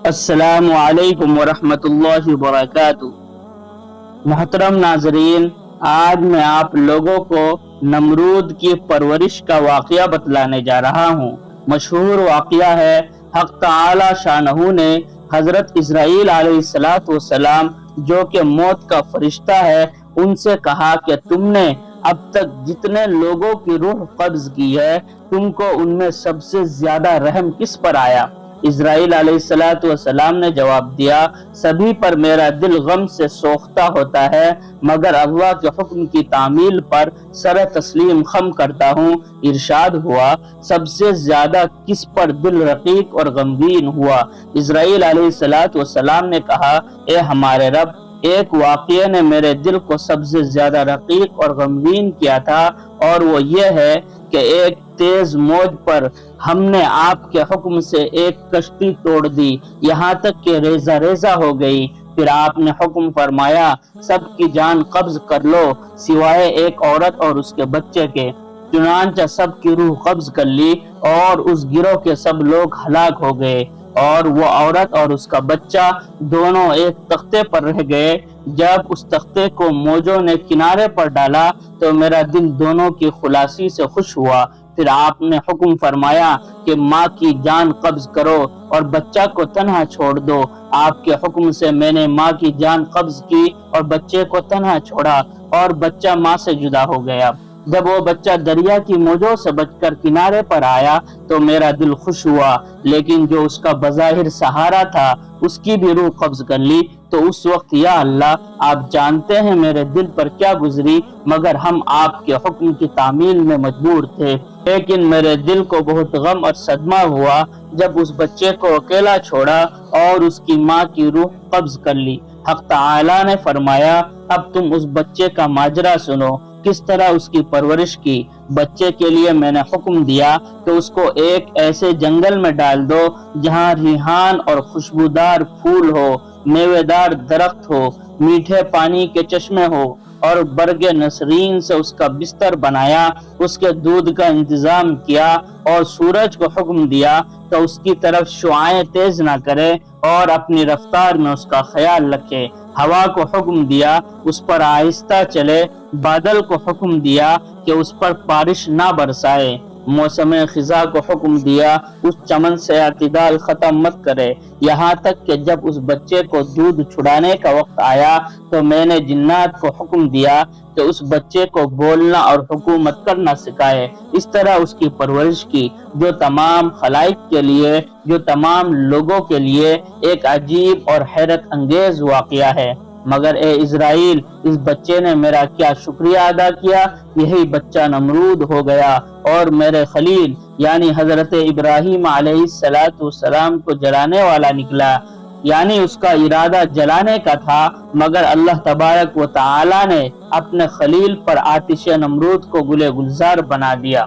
السلام علیکم ورحمۃ اللہ وبرکاتہ۔ محترم ناظرین، آج میں آپ لوگوں کو نمرود کی پرورش کا واقعہ بتلانے جا رہا ہوں۔ مشہور واقعہ ہے، حق تعالی شانہ نے حضرت اسرائیل علیہ السلام جو کہ موت کا فرشتہ ہے ان سے کہا کہ تم نے اب تک جتنے لوگوں کی روح قبض کی ہے، تم کو ان میں سب سے زیادہ رحم کس پر آیا؟ اسرائیل علیہ السلام نے جواب دیا، سبھی پر میرا دل غم سے سوختہ ہوتا ہے، مگر اللہ کے حکم کی تعمیل پر سر تسلیم خم کرتا ہوں۔ ارشاد ہوا، سب سے زیادہ کس پر دل رقیق اور غمگین ہوا؟ اسرائیل علیہ السلام نے کہا، اے ہمارے رب، ایک واقعے نے میرے دل کو سب سے زیادہ رقیق اور غمگین کیا تھا، اور وہ یہ ہے کہ ایک تیز موج پر ہم نے آپ کے حکم سے ایک کشتی توڑ دی، یہاں تک کہ ریزہ ریزہ ہو گئی۔ پھر آپ نے حکم فرمایا، سب کی جان قبض کر لو سوائے ایک عورت اور اس کے بچے کے۔ چنانچہ سب کی روح قبض کر لی اور اس گروہ کے سب لوگ ہلاک ہو گئے، اور وہ عورت اور اس کا بچہ دونوں ایک تختے پر رہ گئے۔ جب اس تختے کو موجوں نے کنارے پر ڈالا تو میرا دل دونوں کی خلاصی سے خوش ہوا۔ پھر آپ نے حکم فرمایا کہ ماں کی جان قبض کرو اور بچہ کو تنہا چھوڑ دو۔ آپ کے حکم سے میں نے ماں کی جان قبض کی اور بچے کو تنہا چھوڑا، اور بچہ ماں سے جدا ہو گیا۔ جب وہ بچہ دریا کی موجوں سے بچ کر کنارے پر آیا تو میرا دل خوش ہوا، لیکن جو اس کا بظاہر سہارا تھا اس کی بھی روح قبض کر لی۔ تو اس وقت یا اللہ، آپ جانتے ہیں میرے دل پر کیا گزری، مگر ہم آپ کے حکم کی تعمیل میں مجبور تھے۔ لیکن میرے دل کو بہت غم اور صدمہ ہوا جب اس بچے کو اکیلا چھوڑا اور اس کی ماں کی روح قبض کر لی۔ حق تعالی نے فرمایا، اب تم اس بچے کا ماجرا سنو، کس طرح اس کی پرورش کی۔ بچے کے لیے میں نے حکم دیا کہ اس کو ایک ایسے جنگل میں ڈال دو جہاں ریحان اور خوشبودار پھول ہو، میوے دار درخت ہو، میٹھے پانی کے چشمے ہو، اور برگ نسرین سے اس کا بستر بنایا۔ اس کے دودھ کا انتظام کیا اور سورج کو حکم دیا کہ اس کی طرف شعاعیں تیز نہ کرے اور اپنی رفتار میں اس کا خیال رکھے۔ ہوا کو حکم دیا اس پر آہستہ چلے، بادل کو حکم دیا کہ اس پر بارش نہ برسائے، موسم خزاں کو حکم دیا اس چمن سے اعتدال ختم مت کرے، یہاں تک کہ جب اس بچے کو دودھ چھڑانے کا وقت آیا تو میں نے جنات کو حکم دیا کہ اس بچے کو بولنا اور حکومت کرنا سکھائے۔ اس طرح اس کی پرورش کی، جو تمام خلائق کے لیے، جو تمام لوگوں کے لیے ایک عجیب اور حیرت انگیز واقعہ ہے۔ مگر اے اسرائیل، اس بچے نے میرا کیا شکریہ ادا کیا؟ یہی بچہ نمرود ہو گیا اور میرے خلیل یعنی حضرت ابراہیم علیہ السلام کو جلانے والا نکلا۔ یعنی اس کا ارادہ جلانے کا تھا، مگر اللہ تبارک و تعالی نے اپنے خلیل پر آتش نمرود کو گلے گلزار بنا دیا۔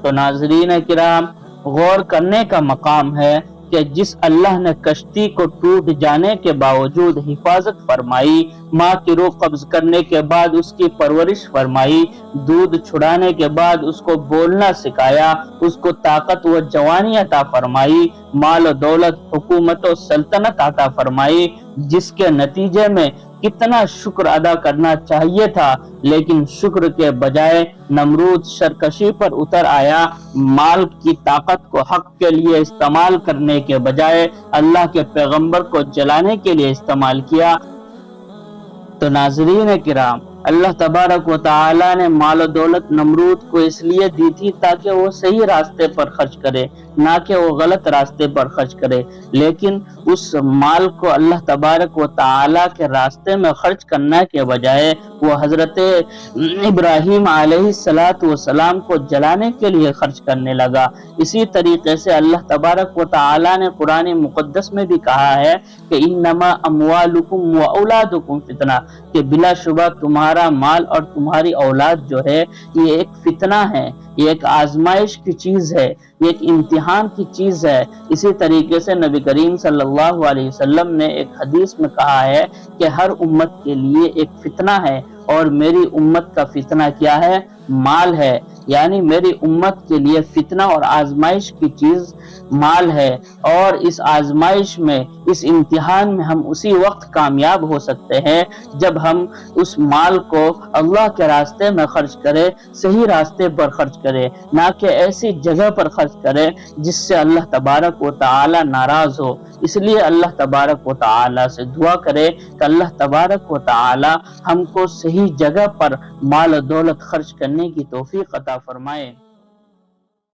تو ناظرین کرام، غور کرنے کا مقام ہے کہ جس اللہ نے کشتی کو ٹوٹ جانے کے باوجود حفاظت فرمائی، ماں کی روح قبض کرنے کے بعد اس کی پرورش فرمائی، دودھ چھڑانے کے بعد اس کو بولنا سکھایا، اس کو طاقت و جوانی عطا فرمائی، مال و دولت، حکومت و سلطنت عطا فرمائی، جس کے نتیجے میں کتنا شکر ادا کرنا چاہیے تھا، لیکن شکر کے بجائے نمرود سرکشی پر اتر آیا۔ مال کی طاقت کو حق کے لیے استعمال کرنے کے بجائے اللہ کے پیغمبر کو جلانے کے لیے استعمال کیا۔ تو ناظرین کرام، اللہ تبارک و تعالی نے مال و دولت نمرود کو اس لیے دی تھی تاکہ وہ صحیح راستے پر خرچ کرے، نہ کہ وہ غلط راستے پر خرچ کرے۔ لیکن اس مال کو اللہ تبارک و تعالی کے راستے میں خرچ کرنے کے بجائے وہ حضرت ابراہیم علیہ السلام کو جلانے کے لیے خرچ کرنے لگا۔ اسی طریقے سے اللہ تبارک و تعالی نے قرآن مقدس میں بھی کہا ہے کہ انما اموالکم و اولادکم فتنہ، کہ بلا شبہ تمہارا مال اور تمہاری اولاد جو ہے یہ ایک فتنہ ہے، یہ ایک آزمائش کی چیز ہے، یہ ایک امتحان کی چیز ہے۔ اسی طریقے سے نبی کریم صلی اللہ علیہ وسلم نے ایک حدیث میں کہا ہے کہ ہر امت کے لیے ایک فتنہ ہے، اور میری امت کا فتنہ کیا ہے؟ مال ہے، یعنی میری امت کے لیے فتنہ اور آزمائش کی چیز مال ہے، اور اس آزمائش میں، اس امتحان میں ہم اسی وقت کامیاب ہو سکتے ہیں جب ہم اس مال کو اللہ کے راستے میں خرچ کریں، صحیح راستے پر خرچ کریں، نہ کہ ایسی جگہ پر خرچ کریں جس سے اللہ تبارک و تعالی ناراض ہو۔ اس لیے اللہ تبارک و تعالی سے دعا کرے کہ اللہ تبارک و تعالی ہم کو صحیح جگہ پر مال و دولت خرچ کرنے کی توفیق عطا فرمائے۔